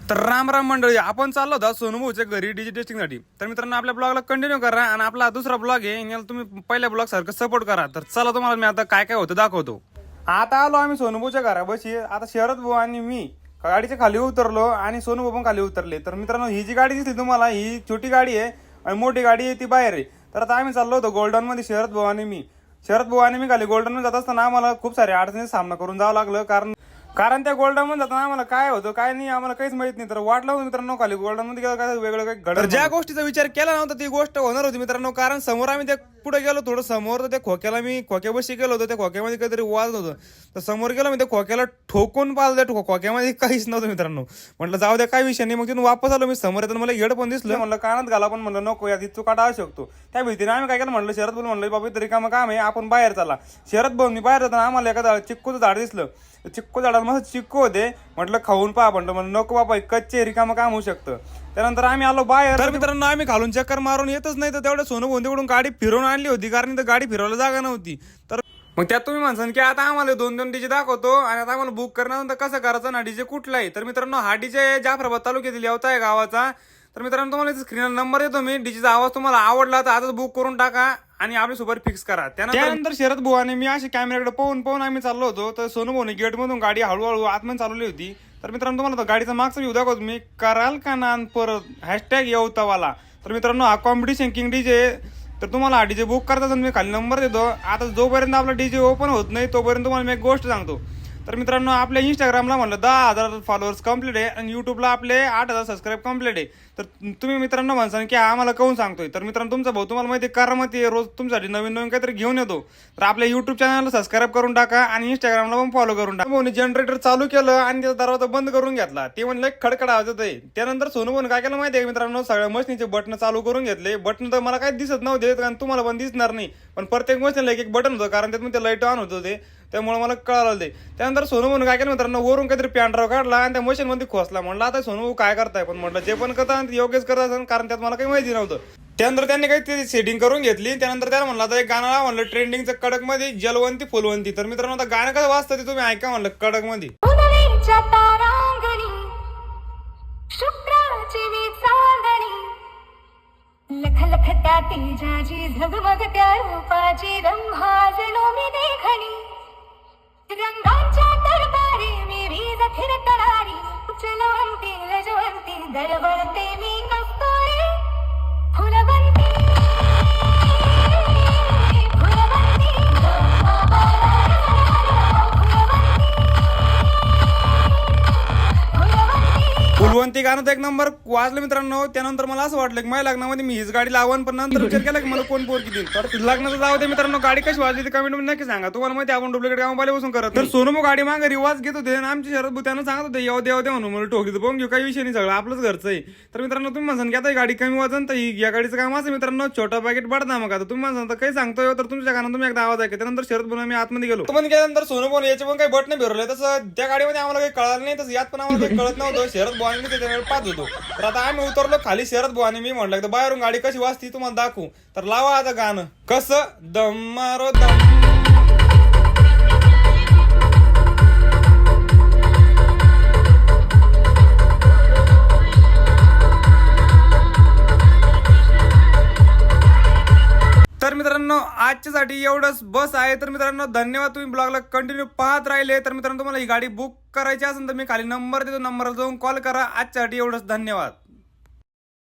तर राम राम मंडळी, आपण चाललो होता सोनूभाऊच्या घरी डीजे टेस्टिंगसाठी. तर मित्रांनो, आपल्या ब्लॉगला कंटिन्यू करा आणि आपला दुसरा ब्लॉग आहे, याला तुम्ही पहिल्या ब्लॉग सारखं सपोर्ट करा. तर चला, तुम्हाला मी आता काय काय होतं दाखवतो. आता आलो आम्ही सोनूभाऊच्या घरापाशी. आता शरद भाऊ आणि मी गाडीच्या खाली उतरलो आणि सोनूभाऊ पण खाली उतरले. तर मित्रांनो, ही जी गाडी दिसली तुम्हाला, ही छोटी गाडी आहे आणि मोठी गाडी आहे ती बाहेर आहे. तर आता आम्ही चाललो होतो गोल्डन मध्ये, शरद भाऊ आणि मी खाली गोल्डन मध्ये जात असताना आम्हाला खूप साऱ्या अडचणीचा सामना करून जावं लागलं. कारण त्या गोल्डन मध्ये जाताना आम्हाला काय होतं काय नाही आम्हाला काहीच माहित नाही. तर वाटलं होतं मित्रांनो, खाली गोल्डन मध्ये गेलं काय वेगळं काही घडलं. ज्या गोष्टीचा विचार केला नव्हता ती गोष्ट होणार होती मित्रांनो. कारण समोर आम्ही त्या पुढे गेलो थोडं समोर, तर त्या खोक्यापाशी गेलो होतो. त्या खोक्यामध्ये काहीतरी वाज होतं. तर समोर गेलो मी त्या खोक्याला ठोकून पाहिलं. त्या खोक्यामध्ये काहीच नव्हतं मित्रांनो. म्हटलं जाऊ द्या, काय विषय नाही. मग तिथून वापस आलो मी. समोर येताना मला हेड पण दिसलं. म्हणलं कानात घाला, पण म्हणलं नको, यात चुका टाळू शकतो. त्या भीतीने आम्ही काय केलं, म्हणलं शरद भाऊ म्हणलं बाबा तरी काम आहे, आपण बाहेर चला. शरद भाऊ मी बाहेर जाताना आम्हाला एका चिक्कूचं झाड दिसलं. चिक्कू झाडाला मस्त चिक्कू होते. म्हटलं खाऊन पहा, म्हणलं नको बाबा, कच्चे रिकामं काम होऊ शकतं. त्यानंतर आम्ही आलो बाहेर. तर मित्रांनो, आम्ही खालून चक्कर मारून येतच नाही, तर तेवढं सोनूभाऊंकडून गाडी फिरवून आणली होती, कारण इथं गाडी फिरवायला जागा नव्हती. तर मग त्यात तुम्ही म्हणसान की आता आम्हाला 2-2 डीजे दाखवतो आणि आता आम्हाला बुक करणार कसं करायचं ना, डीजे कुठला आहे. तर मित्रांनो, हा डीजे जाफराबाद तालुक्यातील येवता आहे गावाचा. तर मित्रांनो, तुम्हाला स्क्रीनवर नंबर देतो मी. डीजेचा आवाज तुम्हाला आवडला तर आताच बुक करून टाका आणि आपली सुपर फिक्स करा. त्यानंतर शरद भाऊ आणि मी अशी कॅमेऱ्याकडे पाहून आम्ही चाललो होतो. तर सोनूभाऊने गेट मधून गाडी हळूहळू आतमध्ये चालवली होती. तर मित्रांनो, तुम्हाला गाडीचा मागचा व्ह्यू दाखवतो मी. कराल का नान परत हॅशटॅग येवतावाला. तर मित्रांनो, हा कॉम्पिटिशन किंग डीजे. तर तुम्हाला हा डीजे बुक करता मी खाली नंबर देतो. आता जोपर्यंत आपला डीजे ओपन होत नाही तोपर्यंत तुम्हाला मी एक गोष्ट सांगतो. तर मित्रांनो, आपल्या इंस्टाग्रामला म्हणलं 10,000 फॉलोअर्स कंप्लीट आहे आणि युट्यूबला आपले 8,000 सबस्क्राईब कंप्लीट आहे. तर तुम्ही मित्रांनो म्हणसान की आम्हाला काहून सांगतोय. तर मित्रांनो, तुमचा भाऊ तुम्हाला माहिती करामती रोज तुमच्यासाठी नवीन काहीतरी घेऊन येतो. तर आपल्या युट्यूब चॅनलला सबस्क्राईब करून टाका आणि इंस्टाग्रामला पण फॉलो करून टाका. भाऊने जनरेटर चालू केलं आणि त्याचा दरवाजा बंद करून घेतला. ते म्हणलं खडखड आवाज येतोय. त्यानंतर सोनूभाऊने काय केलं माहिती आहे मित्रांनो, सगळ्या मशीनचे बटन चालू करून घेतले. बटन तर मला काही दिसत नव्हते कारण तुम्हाला पण दिसणार नाही, पण प्रत्येक मशीनला एक बटन होतं, कारण त्यात लाईट ऑन होतं ते, त्यामुळे मला कळालं ते. त्यानंतर सोनूभाऊने काय केलं मित्रांनो, वरून काहीतरी पॅन्ड्राव काढला आणि त्या मशीन मध्ये खोसला. म्हणलं आता सोनूभाऊ काय करताय, पण म्हटलं जे पण करता योग्यच करत असेल, कारण त्यात मला काही माहिती नव्हतं. त्यानंतर त्यांनी काही ते सेटिंग करून घेतली. त्यानंतर त्याला म्हणलं आता एक गाणं लावा, म्हणलं ट्रेंडिंगचं कडक मध्ये जलवंती फुलवंती. तर मित्रांनो, आता गाणं कसं वाजतं ते तुम्ही ऐका, म्हणलं कडक मध्ये. लख लख त्या तेजाची झगमग त्या रूपाची रंभाजलो मी देखणी. रंगांच्या दरबारी मी वीज फिरतणारी, चलवंती लजवंती दरवळते मी नसतोय फुलवंती. फुलवंती गाणं तर एक नंबर वाजलं मित्रांनो. त्यानंतर मला असं वाटलं की माझ्या लग्नामध्ये मी हीच गाडी लावून, पण नंतर विचार केला की मला कोण पोरकी देईल. तर लग्नाचं जाऊ दे मित्रांनो, गाडी कशी वाजली ते कमेंट मध्ये नक्की सांगा. तुम्हाला माहिती आपण डुप्लिकेट काम पाहिले बसून करत. तर सोनूभाऊ गाडी मागे रिवाज घेत होते आणि आमची शरद भाऊ त्यांना सांगत होते येऊ दे म्हणून. मला ठोकली तर घेऊ, काही विषय नाही, सगळं आपलंच घरचं आहे. तर मित्रांनो, तुम्ही म्हणसान की आता गाडी कमी वजन, तर या गाडीचं काम असं मित्रांनो, छोटा पॅकेट बडदा. मग आता तुम्ही म्हणसान काही सांगतोय तर तुमच्या कानात तुम्ही एकदा आवाज ऐका. त्यानंतर शरद भाऊ मी आतमध्ये गेलो. पण गेल्यानंतर सोनूभाऊ याचे पण काही बटन फिरवले. तसं त्या गाडीमध्ये आम्हाला काही कळलं नाही, तसं यात पण आम्हाला काही कळत नव्हतं. शरद भाऊ आणि त्याच्याकडे पाहत होतो. तर आता आम्ही उतरलो खाली. शरद भाऊ आणि मी म्हणलं एकदा बाहेरून गाडी कशी वाजती तुम्हाला दाखवू. तर लावा आता गाणं, कसं दम मारो दम. तर मित्रांनो, आजच्यासाठी एवढंच बस आहे. तर मित्रांनो, धन्यवाद. तुम्ही ब्लॉगला कंटिन्यू पाहत राहिले. तर मित्रांनो, तुम्हाला ही गाडी बुक करायची असेल तर मी खाली नंबर देतो, नंबरला जाऊन कॉल करा. आजच्यासाठी एवढंच, धन्यवाद.